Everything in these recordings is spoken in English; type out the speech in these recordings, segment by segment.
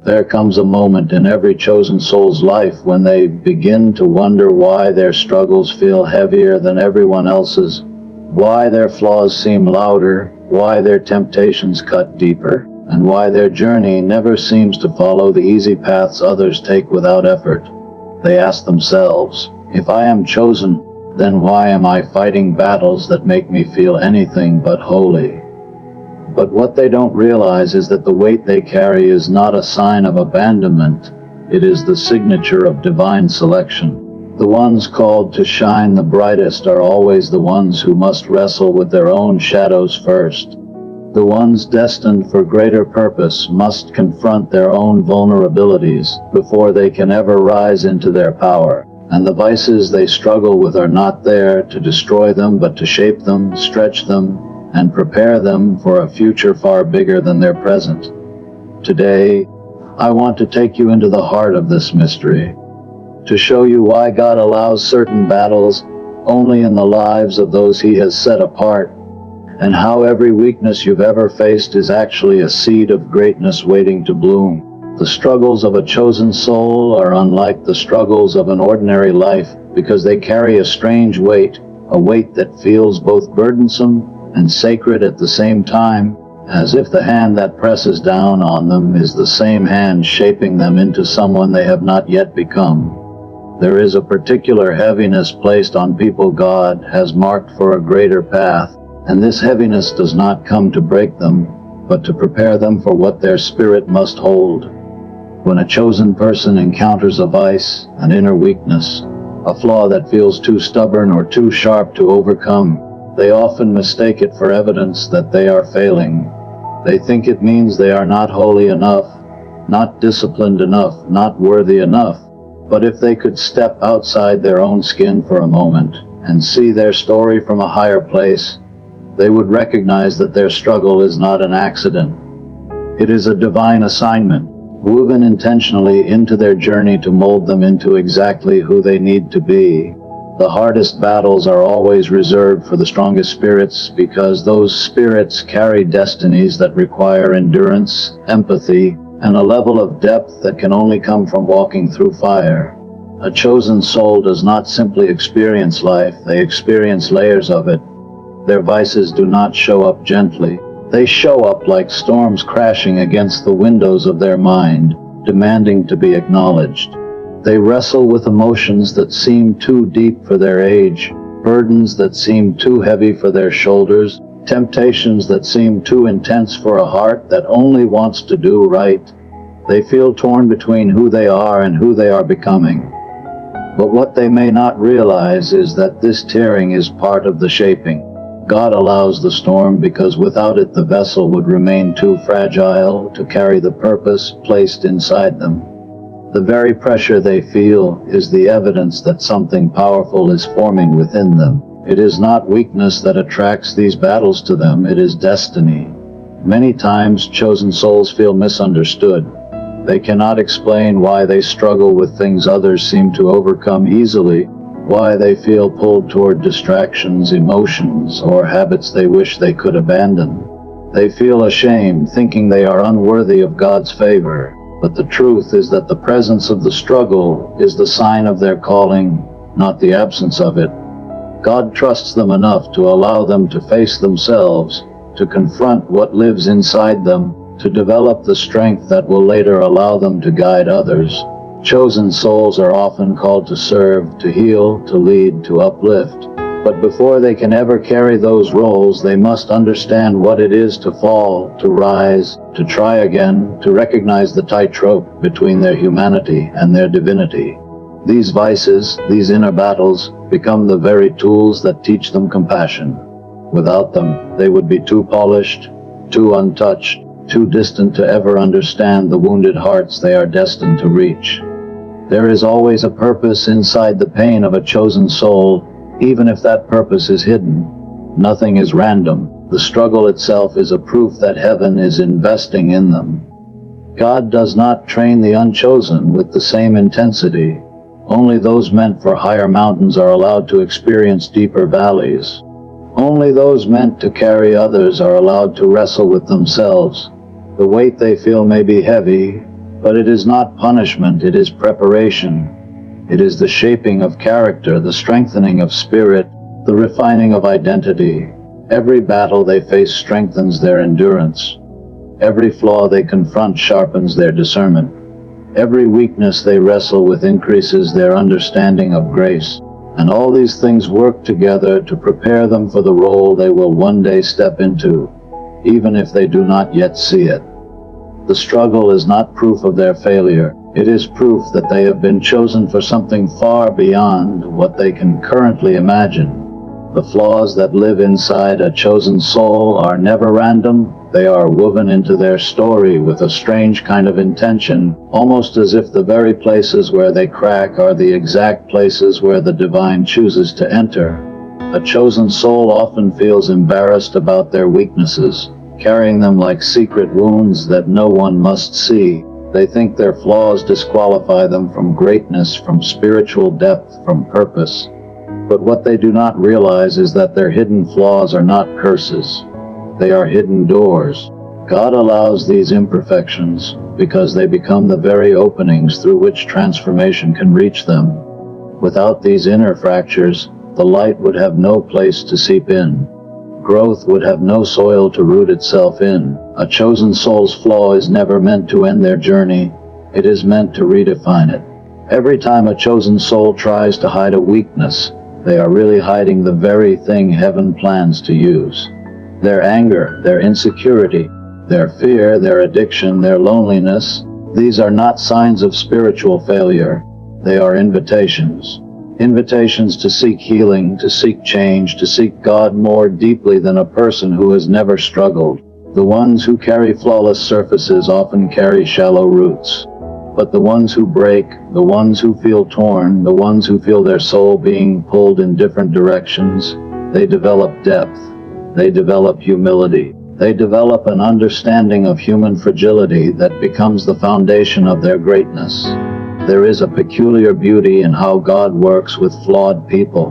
There comes a moment in every chosen soul's life when they begin to wonder why their struggles feel heavier than everyone else's, why their flaws seem louder, why their temptations cut deeper, and why their journey never seems to follow the easy paths others take without effort. They ask themselves, if I am chosen, then why am I fighting battles that make me feel anything but holy? But what they don't realize is that the weight they carry is not a sign of abandonment, it is the signature of divine selection. The ones called to shine the brightest are always the ones who must wrestle with their own shadows first. The ones destined for greater purpose must confront their own vulnerabilities before they can ever rise into their power. And the vices they struggle with are not there to destroy them, but to shape them, stretch them, and prepare them for a future far bigger than their present. Today, I want to take you into the heart of this mystery, to show you why God allows certain battles only in the lives of those He has set apart, and how every weakness you've ever faced is actually a seed of greatness waiting to bloom. The struggles of a chosen soul are unlike the struggles of an ordinary life because they carry a strange weight, a weight that feels both burdensome and sacred at the same time, as if the hand that presses down on them is the same hand shaping them into someone they have not yet become. There is a particular heaviness placed on people God has marked for a greater path, and this heaviness does not come to break them, but to prepare them for what their spirit must hold. When a chosen person encounters a vice, an inner weakness, a flaw that feels too stubborn or too sharp to overcome, they often mistake it for evidence that they are failing. They think it means they are not holy enough, not disciplined enough, not worthy enough. But if they could step outside their own skin for a moment and see their story from a higher place, they would recognize that their struggle is not an accident. It is a divine assignment, woven intentionally into their journey to mold them into exactly who they need to be. The hardest battles are always reserved for the strongest spirits because those spirits carry destinies that require endurance, empathy, and a level of depth that can only come from walking through fire. A chosen soul does not simply experience life, they experience layers of it. Their vices do not show up gently. They show up like storms crashing against the windows of their mind, demanding to be acknowledged. They wrestle with emotions that seem too deep for their age, burdens that seem too heavy for their shoulders, temptations that seem too intense for a heart that only wants to do right. They feel torn between who they are and who they are becoming. But what they may not realize is that this tearing is part of the shaping. God allows the storm because without it the vessel would remain too fragile to carry the purpose placed inside them. The very pressure they feel is the evidence that something powerful is forming within them. It is not weakness that attracts these battles to them, it is destiny. Many times chosen souls feel misunderstood. They cannot explain why they struggle with things others seem to overcome easily, why they feel pulled toward distractions, emotions, or habits they wish they could abandon. They feel ashamed, thinking they are unworthy of God's favor. But the truth is that the presence of the struggle is the sign of their calling, not the absence of it. God trusts them enough to allow them to face themselves, to confront what lives inside them, to develop the strength that will later allow them to guide others. Chosen souls are often called to serve, to heal, to lead, to uplift. But before they can ever carry those roles, they must understand what it is to fall, to rise, to try again, to recognize the tightrope between their humanity and their divinity. These vices, these inner battles, become the very tools that teach them compassion. Without them, they would be too polished, too untouched, too distant to ever understand the wounded hearts they are destined to reach. There is always a purpose inside the pain of a chosen soul, even if that purpose is hidden. Nothing is random. The struggle itself is a proof that heaven is investing in them. God does not train the unchosen with the same intensity. Only those meant for higher mountains are allowed to experience deeper valleys. Only those meant to carry others are allowed to wrestle with themselves. The weight they feel may be heavy, But it is not punishment, it is preparation. It is the shaping of character, the strengthening of spirit, the refining of identity. Every battle they face strengthens their endurance. Every flaw they confront sharpens their discernment. Every weakness they wrestle with increases their understanding of grace. And all these things work together to prepare them for the role they will one day step into, even if they do not yet see it. The struggle is not proof of their failure. It is proof that they have been chosen for something far beyond what they can currently imagine. The flaws that live inside a chosen soul are never random. They are woven into their story with a strange kind of intention, almost as if the very places where they crack are the exact places where the divine chooses to enter. A chosen soul often feels embarrassed about their weaknesses, carrying them like secret wounds that no one must see. They think their flaws disqualify them from greatness, from spiritual depth, from purpose. But what they do not realize is that their hidden flaws are not curses. They are hidden doors. God allows these imperfections because they become the very openings through which transformation can reach them. Without these inner fractures, the light would have no place to seep in. Growth would have no soil to root itself in. A chosen soul's flaw is never meant to end their journey. It is meant to redefine it. Every time a chosen soul tries to hide a weakness, they are really hiding the very thing heaven plans to use. Their anger, their insecurity, their fear, their addiction, their loneliness, these are not signs of spiritual failure. They are invitations. Invitations to seek healing, to seek change, to seek God more deeply than a person who has never struggled. The ones who carry flawless surfaces often carry shallow roots. But the ones who break, the ones who feel torn, the ones who feel their soul being pulled in different directions, they develop depth. They develop humility. They develop an understanding of human fragility that becomes the foundation of their greatness. There is a peculiar beauty in how God works with flawed people.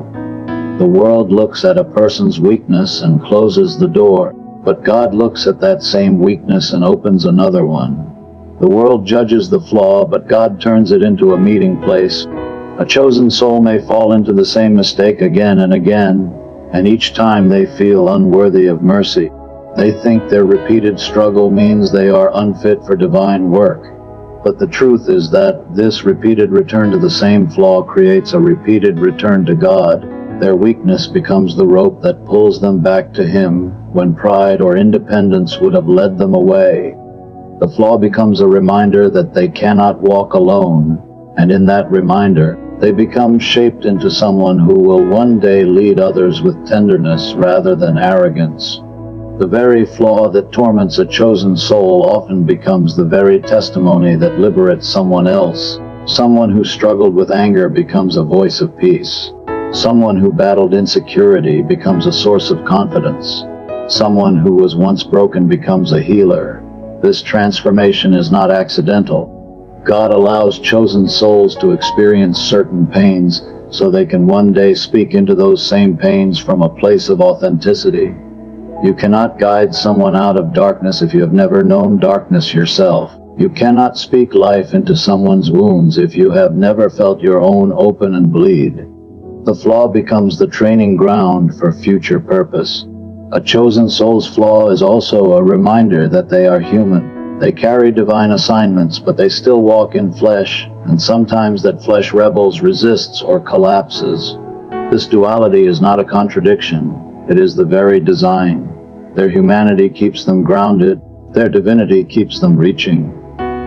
The world looks at a person's weakness and closes the door, but God looks at that same weakness and opens another one. The world judges the flaw, but God turns it into a meeting place. A chosen soul may fall into the same mistake again and again, and each time they feel unworthy of mercy. They think their repeated struggle means they are unfit for divine work. But the truth is that this repeated return to the same flaw creates a repeated return to God. Their weakness becomes the rope that pulls them back to Him when pride or independence would have led them away. The flaw becomes a reminder that they cannot walk alone, and in that reminder, they become shaped into someone who will one day lead others with tenderness rather than arrogance. The very flaw that torments a chosen soul often becomes the very testimony that liberates someone else. Someone who struggled with anger becomes a voice of peace. Someone who battled insecurity becomes a source of confidence. Someone who was once broken becomes a healer. This transformation is not accidental. God allows chosen souls to experience certain pains so they can one day speak into those same pains from a place of authenticity. You cannot guide someone out of darkness if you have never known darkness yourself. You cannot speak life into someone's wounds if you have never felt your own open and bleed. The flaw becomes the training ground for future purpose. A chosen soul's flaw is also a reminder that they are human. They carry divine assignments, but they still walk in flesh, and sometimes that flesh rebels, resists, or collapses. This duality is not a contradiction. It is the very design. Their humanity keeps them grounded. Their divinity keeps them reaching.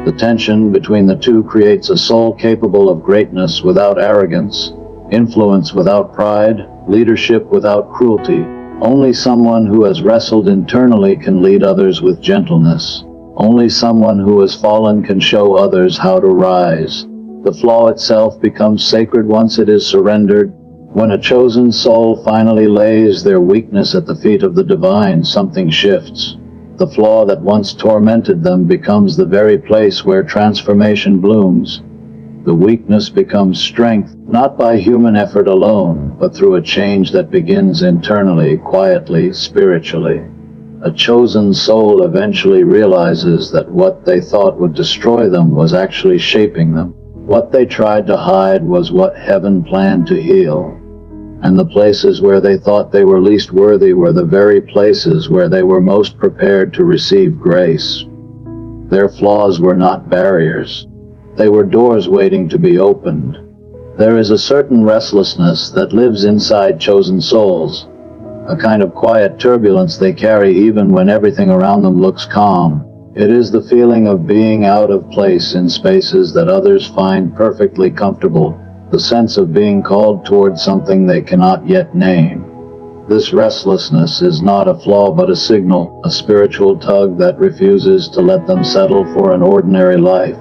The tension between the two creates a soul capable of greatness without arrogance, influence without pride, leadership without cruelty. Only someone who has wrestled internally can lead others with gentleness. Only someone who has fallen can show others how to rise. The flaw itself becomes sacred once it is surrendered. When a chosen soul finally lays their weakness at the feet of the divine, something shifts. The flaw that once tormented them becomes the very place where transformation blooms. The weakness becomes strength, not by human effort alone, but through a change that begins internally, quietly, spiritually. A chosen soul eventually realizes that what they thought would destroy them was actually shaping them. What they tried to hide was what heaven planned to heal. And the places where they thought they were least worthy were the very places where they were most prepared to receive grace. Their flaws were not barriers. They were doors waiting to be opened. There is a certain restlessness that lives inside chosen souls, a kind of quiet turbulence they carry even when everything around them looks calm. It is the feeling of being out of place in spaces that others find perfectly comfortable, the sense of being called towards something they cannot yet name. This restlessness is not a flaw but a signal, a spiritual tug that refuses to let them settle for an ordinary life.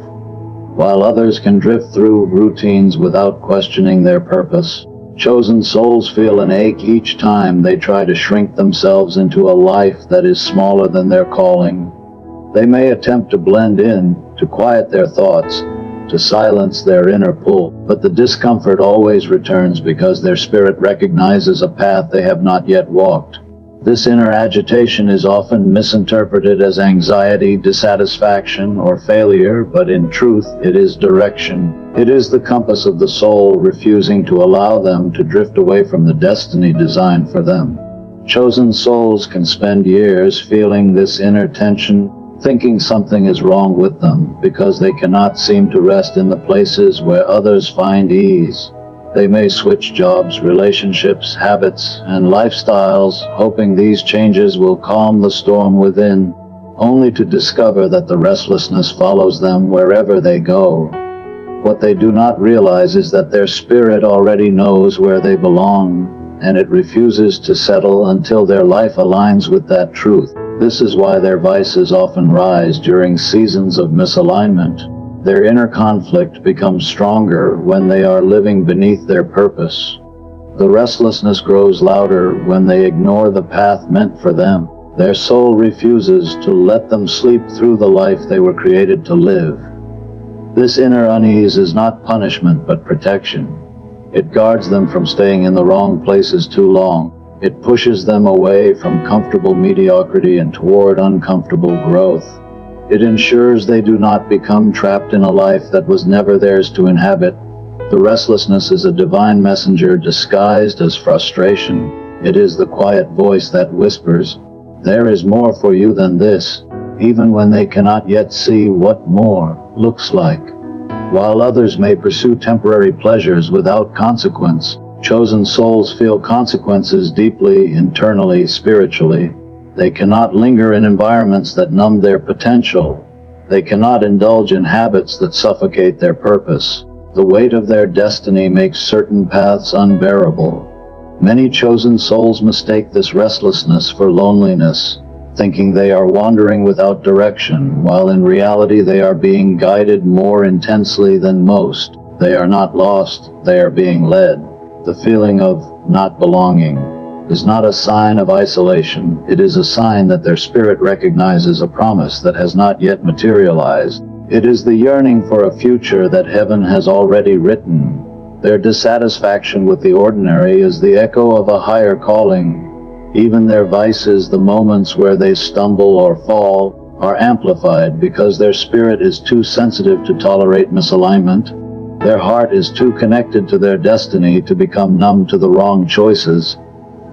While others can drift through routines without questioning their purpose, chosen souls feel an ache each time they try to shrink themselves into a life that is smaller than their calling. They may attempt to blend in, to quiet their thoughts, to silence their inner pull, but the discomfort always returns because their spirit recognizes a path they have not yet walked. This inner agitation is often misinterpreted as anxiety, dissatisfaction, or failure, but in truth, it is direction. It is the compass of the soul refusing to allow them to drift away from the destiny designed for them. Chosen souls can spend years feeling this inner tension, thinking something is wrong with them, because they cannot seem to rest in the places where others find ease. They may switch jobs, relationships, habits, and lifestyles, hoping these changes will calm the storm within, only to discover that the restlessness follows them wherever they go. What they do not realize is that their spirit already knows where they belong, and it refuses to settle until their life aligns with that truth. This is why their vices often rise during seasons of misalignment. Their inner conflict becomes stronger when they are living beneath their purpose. The restlessness grows louder when they ignore the path meant for them. Their soul refuses to let them sleep through the life they were created to live. This inner unease is not punishment but protection. It guards them from staying in the wrong places too long. It pushes them away from comfortable mediocrity and toward uncomfortable growth. It ensures they do not become trapped in a life that was never theirs to inhabit. The restlessness is a divine messenger disguised as frustration. It is the quiet voice that whispers, "There is more for you than this," even when they cannot yet see what more looks like. While others may pursue temporary pleasures without consequence, chosen souls feel consequences deeply, internally, spiritually. They cannot linger in environments that numb their potential. They cannot indulge in habits that suffocate their purpose. The weight of their destiny makes certain paths unbearable. Many chosen souls mistake this restlessness for loneliness, thinking they are wandering without direction, while in reality they are being guided more intensely than most. They are not lost, they are being led. The feeling of not belonging is not a sign of isolation. It is a sign that their spirit recognizes a promise that has not yet materialized. It is the yearning for a future that heaven has already written. Their dissatisfaction with the ordinary is the echo of a higher calling. Even their vices, the moments where they stumble or fall, are amplified because their spirit is too sensitive to tolerate misalignment. Their heart is too connected to their destiny to become numb to the wrong choices.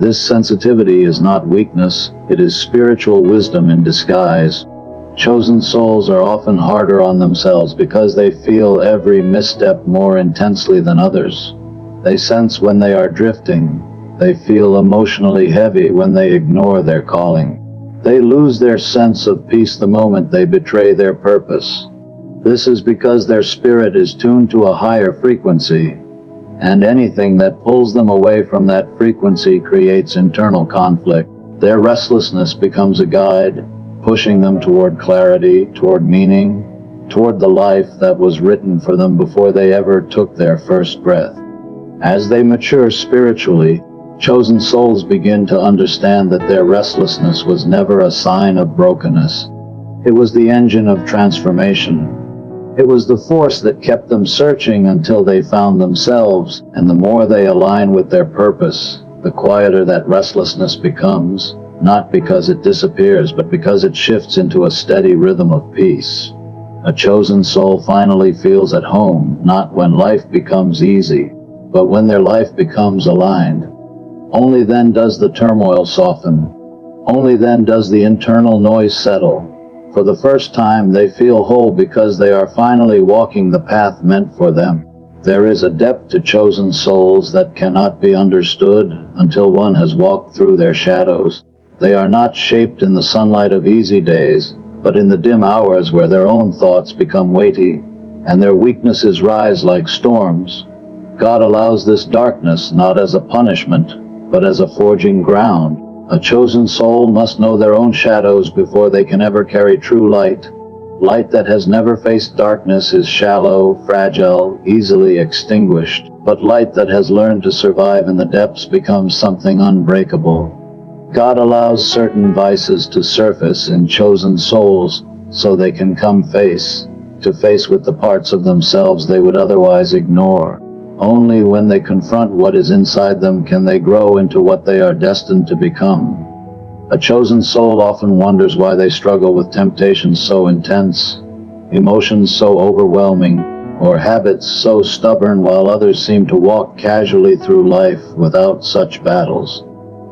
This sensitivity is not weakness, it is spiritual wisdom in disguise. Chosen souls are often harder on themselves because they feel every misstep more intensely than others. They sense when they are drifting. They feel emotionally heavy when they ignore their calling. They lose their sense of peace the moment they betray their purpose. This is because their spirit is tuned to a higher frequency, and anything that pulls them away from that frequency creates internal conflict. Their restlessness becomes a guide, pushing them toward clarity, toward meaning, toward the life that was written for them before they ever took their first breath. As they mature spiritually, chosen souls begin to understand that their restlessness was never a sign of brokenness. It was the engine of transformation. It was the force that kept them searching until they found themselves, and the more they align with their purpose, the quieter that restlessness becomes. not because it disappears, but because it shifts into a steady rhythm of peace. A chosen soul finally feels at home, not when life becomes easy, but when their life becomes aligned. Only then does the turmoil soften. Only then does the internal noise settle. For the first time they feel whole because they are finally walking the path meant for them. There is a depth to chosen souls that cannot be understood until one has walked through their shadows. They are not shaped in the sunlight of easy days, but in the dim hours where their own thoughts become weighty, and their weaknesses rise like storms. God allows this darkness not as a punishment, but as a forging ground. A chosen soul must know their own shadows before they can ever carry true light. Light that has never faced darkness is shallow, fragile, easily extinguished, but light that has learned to survive in the depths becomes something unbreakable. God allows certain vices to surface in chosen souls so they can come face to face with the parts of themselves they would otherwise ignore. Only when they confront what is inside them can they grow into what they are destined to become. A chosen soul often wonders why they struggle with temptations so intense, emotions so overwhelming, or habits so stubborn while others seem to walk casually through life without such battles.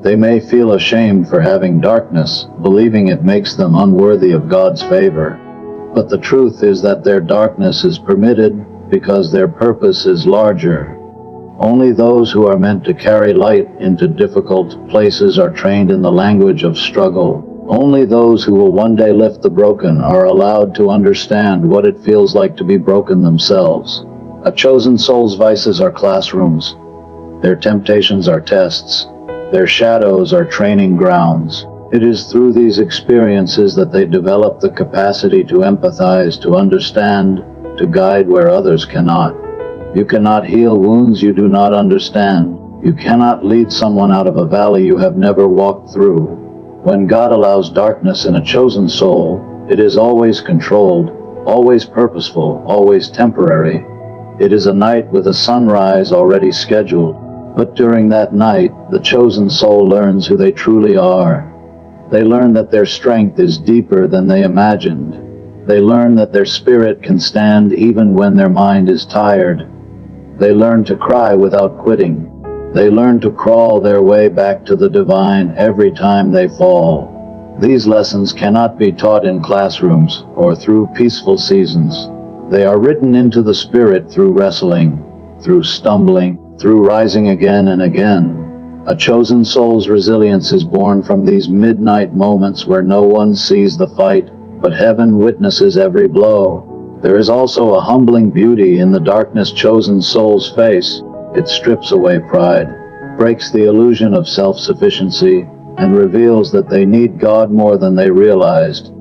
They may feel ashamed for having darkness, believing it makes them unworthy of God's favor. But the truth is that their darkness is permitted because their purpose is larger. Only those who are meant to carry light into difficult places are trained in the language of struggle. Only those who will one day lift the broken are allowed to understand what it feels like to be broken themselves. A chosen soul's vices are classrooms. Their temptations are tests. Their shadows are training grounds. It is through these experiences that they develop the capacity to empathize, to understand, to guide where others cannot. You cannot heal wounds you do not understand. You cannot lead someone out of a valley you have never walked through. When God allows darkness in a chosen soul, it is always controlled, always purposeful, always temporary. It is a night with a sunrise already scheduled, but during that night, the chosen soul learns who they truly are. They learn that their strength is deeper than they imagined. They learn that their spirit can stand even when their mind is tired. They learn to cry without quitting. They learn to crawl their way back to the divine every time they fall. These lessons cannot be taught in classrooms or through peaceful seasons. They are written into the spirit through wrestling, through stumbling, through rising again and again. A chosen soul's resilience is born from these midnight moments where no one sees the fight, but heaven witnesses every blow. There is also a humbling beauty in the darkness chosen soul's face. It strips away pride, breaks the illusion of self-sufficiency, and reveals that they need God more than they realized.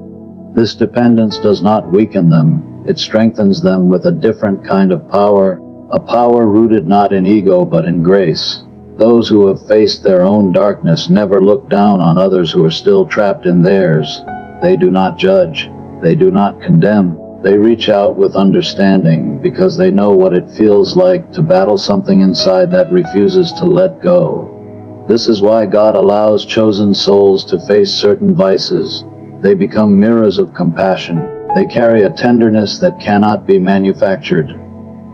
This dependence does not weaken them, it strengthens them with a different kind of power, a power rooted not in ego but in grace. Those who have faced their own darkness never look down on others who are still trapped in theirs. They do not judge. They do not condemn. They reach out with understanding because they know what it feels like to battle something inside that refuses to let go. This is why God allows chosen souls to face certain vices. They become mirrors of compassion. They carry a tenderness that cannot be manufactured.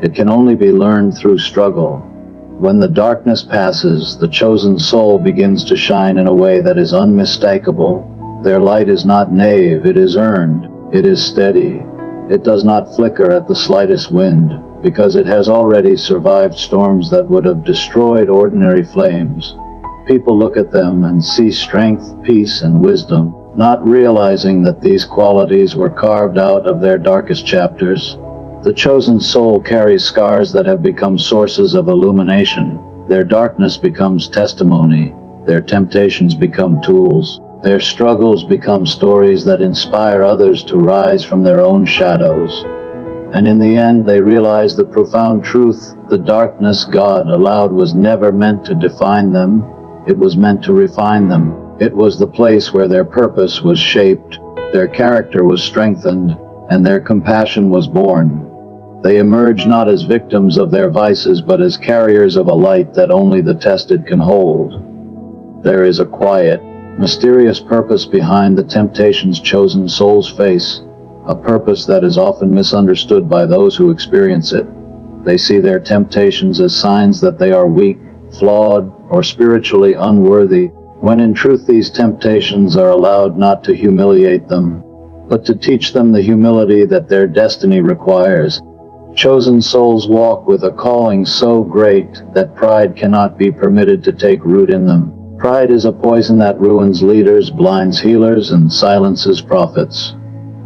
It can only be learned through struggle. When the darkness passes, the chosen soul begins to shine in a way that is unmistakable. Their light is not naive, it is earned, it is steady. It does not flicker at the slightest wind, because it has already survived storms that would have destroyed ordinary flames. People look at them and see strength, peace, and wisdom, not realizing that these qualities were carved out of their darkest chapters. The chosen soul carries scars that have become sources of illumination. Their darkness becomes testimony. Their temptations become tools. Their struggles become stories that inspire others to rise from their own shadows. And in the end, they realize the profound truth: the darkness God allowed was never meant to define them. It was meant to refine them. It was the place where their purpose was shaped, their character was strengthened, and their compassion was born. They emerge not as victims of their vices, but as carriers of a light that only the tested can hold. There is a quiet, mysterious purpose behind the temptations chosen souls face, a purpose that is often misunderstood by those who experience it. They see their temptations as signs that they are weak, flawed, or spiritually unworthy, when in truth these temptations are allowed not to humiliate them, but to teach them the humility that their destiny requires. Chosen souls walk with a calling so great that pride cannot be permitted to take root in them. Pride is a poison that ruins leaders, blinds healers, and silences prophets.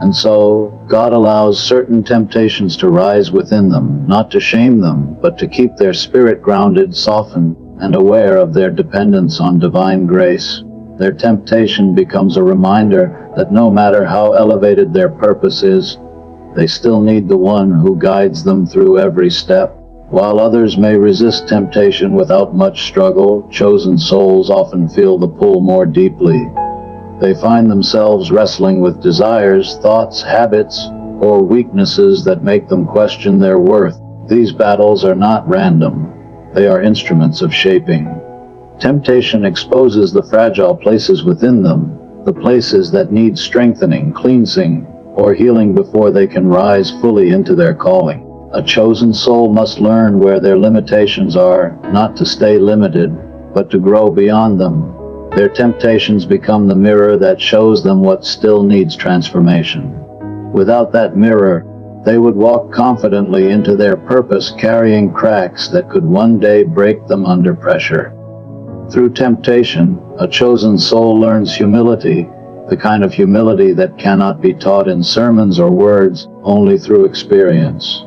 And so, God allows certain temptations to rise within them, not to shame them, but to keep their spirit grounded, softened, and aware of their dependence on divine grace. Their temptation becomes a reminder that no matter how elevated their purpose is, they still need the one who guides them through every step. While others may resist temptation without much struggle, chosen souls often feel the pull more deeply. They find themselves wrestling with desires, thoughts, habits, or weaknesses that make them question their worth. These battles are not random. They are instruments of shaping. Temptation exposes the fragile places within them, the places that need strengthening, cleansing, or healing before they can rise fully into their calling. A chosen soul must learn where their limitations are, not to stay limited, but to grow beyond them. Their temptations become the mirror that shows them what still needs transformation. Without that mirror, they would walk confidently into their purpose, carrying cracks that could one day break them under pressure. Through temptation, a chosen soul learns humility, the kind of humility that cannot be taught in sermons or words, only through experience.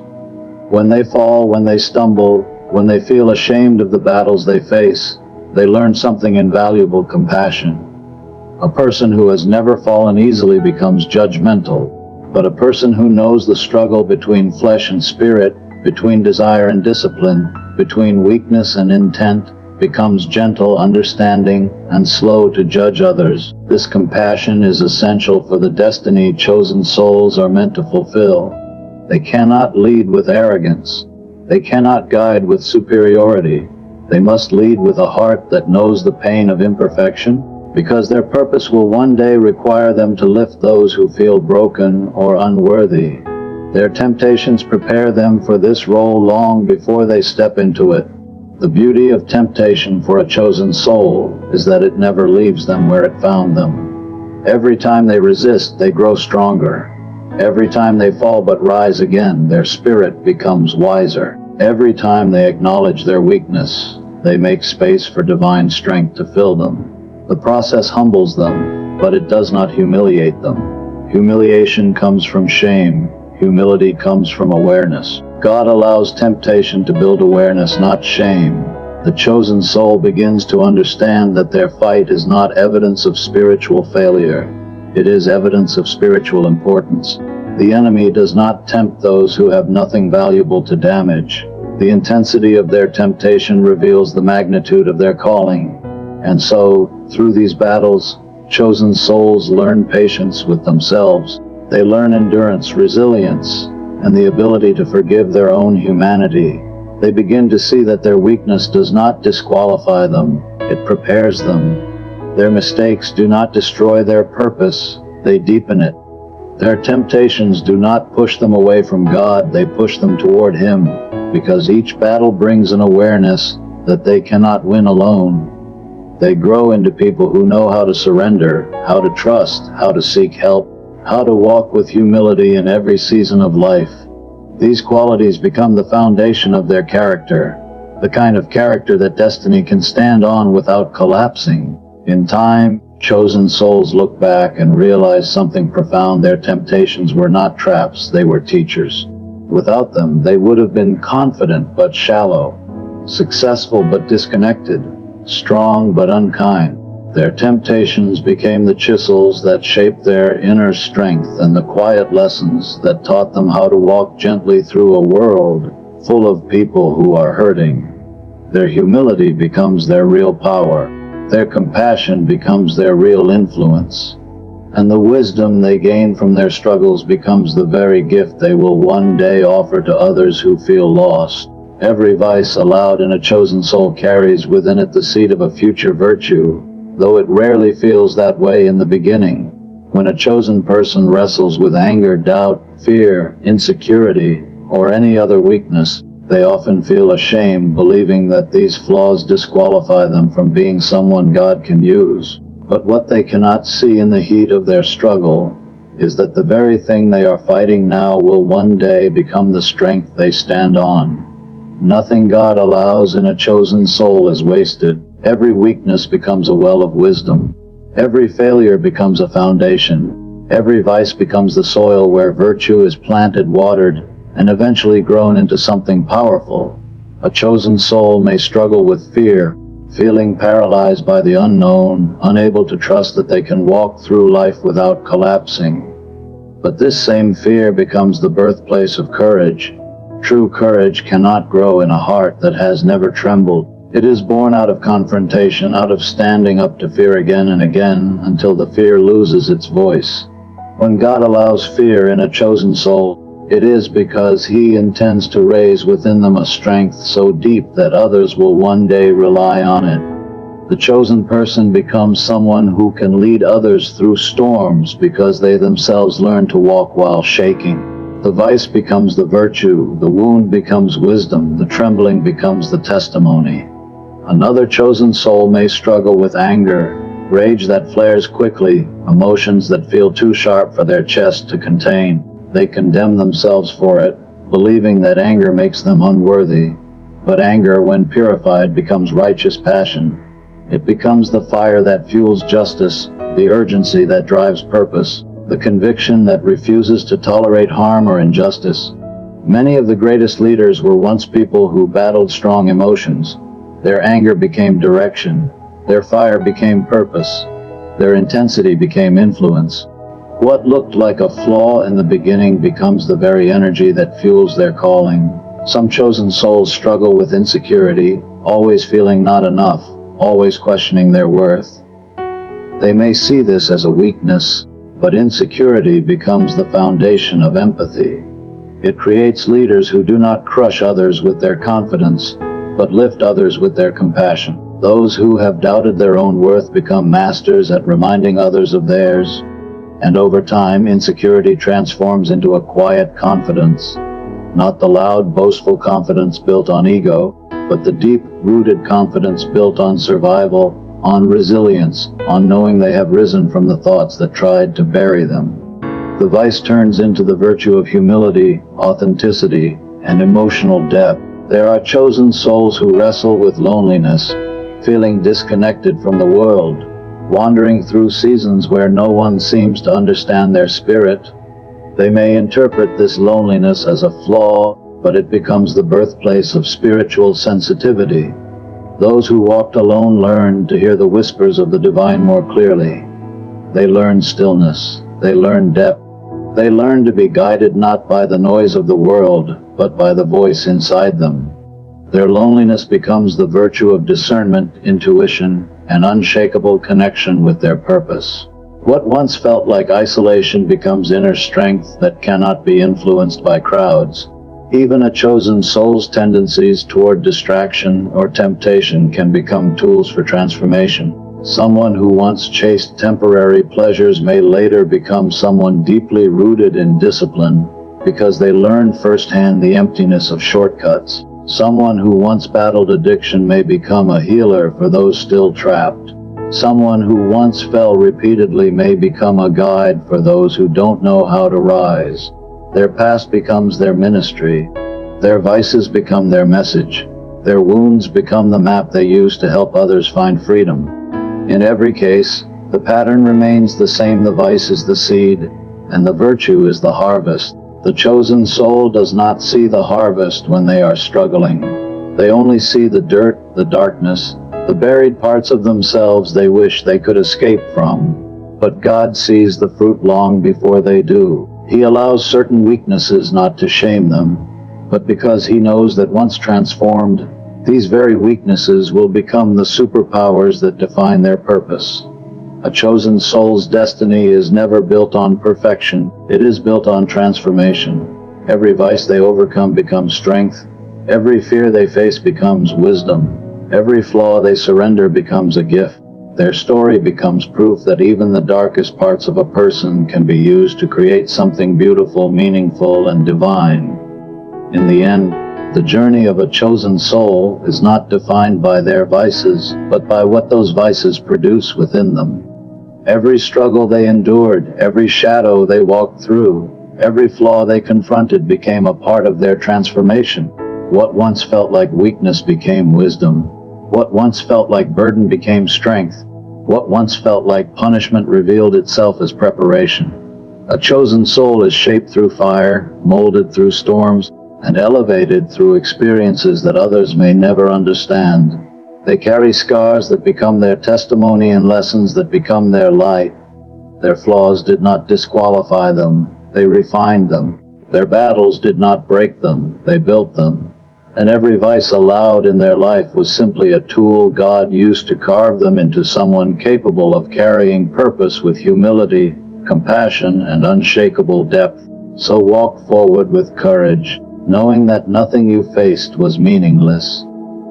When they fall, when they stumble, when they feel ashamed of the battles they face, they learn something invaluable: compassion. A person who has never fallen easily becomes judgmental, but a person who knows the struggle between flesh and spirit, between desire and discipline, between weakness and intent, becomes gentle, understanding, and slow to judge others. This compassion is essential for the destiny chosen souls are meant to fulfill. They cannot lead with arrogance. They cannot guide with superiority. They must lead with a heart that knows the pain of imperfection, because their purpose will one day require them to lift those who feel broken or unworthy. Their temptations prepare them for this role long before they step into it. The beauty of temptation for a chosen soul is that it never leaves them where it found them. Every time they resist, they grow stronger. Every time they fall but rise again, their spirit becomes wiser. Every time they acknowledge their weakness, they make space for divine strength to fill them. The process humbles them, but it does not humiliate them. Humiliation comes from shame. Humility comes from awareness. God allows temptation to build awareness, not shame. The chosen soul begins to understand that their fight is not evidence of spiritual failure. It is evidence of spiritual importance. The enemy does not tempt those who have nothing valuable to damage. The intensity of their temptation reveals the magnitude of their calling. And so, through these battles, chosen souls learn patience with themselves. They learn endurance, resilience, and the ability to forgive their own humanity. They begin to see that their weakness does not disqualify them, it prepares them. Their mistakes do not destroy their purpose, they deepen it. Their temptations do not push them away from God, they push them toward Him, because each battle brings an awareness that they cannot win alone. They grow into people who know how to surrender, how to trust, how to seek help, how to walk with humility in every season of life. These qualities become the foundation of their character, the kind of character that destiny can stand on without collapsing. In time, chosen souls look back and realize something profound. Their temptations were not traps, they were teachers. Without them, they would have been confident but shallow, successful but disconnected, strong but unkind. Their temptations became the chisels that shaped their inner strength and the quiet lessons that taught them how to walk gently through a world full of people who are hurting. Their humility becomes their real power. Their compassion becomes their real influence. And the wisdom they gain from their struggles becomes the very gift they will one day offer to others who feel lost. Every vice allowed in a chosen soul carries within it the seed of a future virtue. though it rarely feels that way in the beginning. When a chosen person wrestles with anger, doubt, fear, insecurity, or any other weakness, they often feel ashamed, believing that these flaws disqualify them from being someone God can use. But what they cannot see in the heat of their struggle is that the very thing they are fighting now will one day become the strength they stand on. Nothing God allows in a chosen soul is wasted. Every weakness becomes a well of wisdom. Every failure becomes a foundation. Every vice becomes the soil where virtue is planted, watered, and eventually grown into something powerful. A chosen soul may struggle with fear, feeling paralyzed by the unknown, unable to trust that they can walk through life without collapsing. But this same fear becomes the birthplace of courage. True courage cannot grow in a heart that has never trembled. It is born out of confrontation, out of standing up to fear again and again, until the fear loses its voice. When God allows fear in a chosen soul, it is because He intends to raise within them a strength so deep that others will one day rely on it. The chosen person becomes someone who can lead others through storms because they themselves learn to walk while shaking. The vice becomes the virtue, the wound becomes wisdom, the trembling becomes the testimony. Another chosen soul may struggle with anger, rage that flares quickly, emotions that feel too sharp for their chest to contain. They condemn themselves for it, believing that anger makes them unworthy. But anger, when purified, becomes righteous passion. It becomes the fire that fuels justice, the urgency that drives purpose, the conviction that refuses to tolerate harm or injustice. Many of the greatest leaders were once people who battled strong emotions. Their anger became direction. Their fire became purpose. Their intensity became influence. What looked like a flaw in the beginning becomes the very energy that fuels their calling. Some chosen souls struggle with insecurity, always feeling not enough, always questioning their worth. They may see this as a weakness, but insecurity becomes the foundation of empathy. It creates leaders who do not crush others with their confidence, but lift others with their compassion. Those who have doubted their own worth become masters at reminding others of theirs. And over time, insecurity transforms into a quiet confidence. Not the loud, boastful confidence built on ego, but the deep-rooted confidence built on survival, on resilience, on knowing they have risen from the thoughts that tried to bury them. The vice turns into the virtue of humility, authenticity, and emotional depth. There are chosen souls who wrestle with loneliness, feeling disconnected from the world, wandering through seasons where no one seems to understand their spirit. They may interpret this loneliness as a flaw, but it becomes the birthplace of spiritual sensitivity. Those who walked alone learned to hear the whispers of the divine more clearly. They learned stillness. They learned depth. They learned to be guided not by the noise of the world, but by the voice inside them. Their loneliness becomes the virtue of discernment, intuition, an unshakable connection with their purpose. What once felt like isolation becomes inner strength that cannot be influenced by crowds. Even a chosen soul's tendencies toward distraction or temptation can become tools for transformation. Someone who once chased temporary pleasures may later become someone deeply rooted in discipline, because they learned firsthand the emptiness of shortcuts. Someone who once battled addiction may become a healer for those still trapped. Someone who once fell repeatedly may become a guide for those who don't know how to rise. Their past becomes their ministry. Their vices become their message. Their wounds become the map they use to help others find freedom. In every case, the pattern remains the same. The vice is the seed, and the virtue is the harvest. The chosen soul does not see the harvest when they are struggling. They only see the dirt, the darkness, the buried parts of themselves they wish they could escape from. But God sees the fruit long before they do. He allows certain weaknesses not to shame them, but because He knows that once transformed, these very weaknesses will become the superpowers that define their purpose. A chosen soul's destiny is never built on perfection. It is built on transformation. Every vice they overcome becomes strength. Every fear they face becomes wisdom. Every flaw they surrender becomes a gift. Their story becomes proof that even the darkest parts of a person can be used to create something beautiful, meaningful, and divine. In the end, the journey of a chosen soul is not defined by their vices, but by what those vices produce within them. Every struggle they endured, every shadow they walked through, every flaw they confronted became a part of their transformation. What once felt like weakness became wisdom. What once felt like burden became strength. What once felt like punishment revealed itself as preparation. A chosen soul is shaped through fire, molded through storms, and elevated through experiences that others may never understand. They carry scars that become their testimony and lessons that become their light. Their flaws did not disqualify them, they refined them. Their battles did not break them, they built them. And every vice allowed in their life was simply a tool God used to carve them into someone capable of carrying purpose with humility, compassion, and unshakable depth. So walk forward with courage, knowing that nothing you faced was meaningless.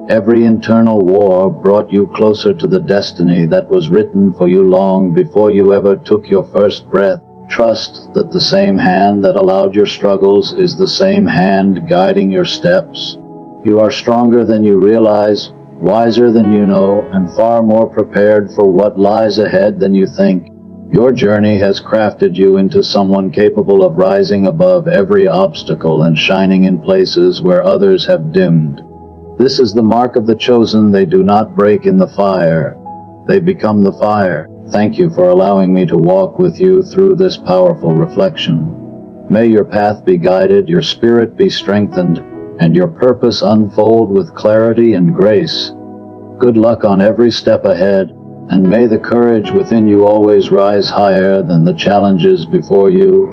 Every internal war brought you closer to the destiny that was written for you long before you ever took your first breath. Trust that the same hand that allowed your struggles is the same hand guiding your steps. You are stronger than you realize, wiser than you know, and far more prepared for what lies ahead than you think. Your journey has crafted you into someone capable of rising above every obstacle and shining in places where others have dimmed. This is the mark of the chosen. They do not break in the fire. They become the fire. Thank you for allowing me to walk with you through this powerful reflection. May your path be guided, your spirit be strengthened, and your purpose unfold with clarity and grace. Good luck on every step ahead, and may the courage within you always rise higher than the challenges before you.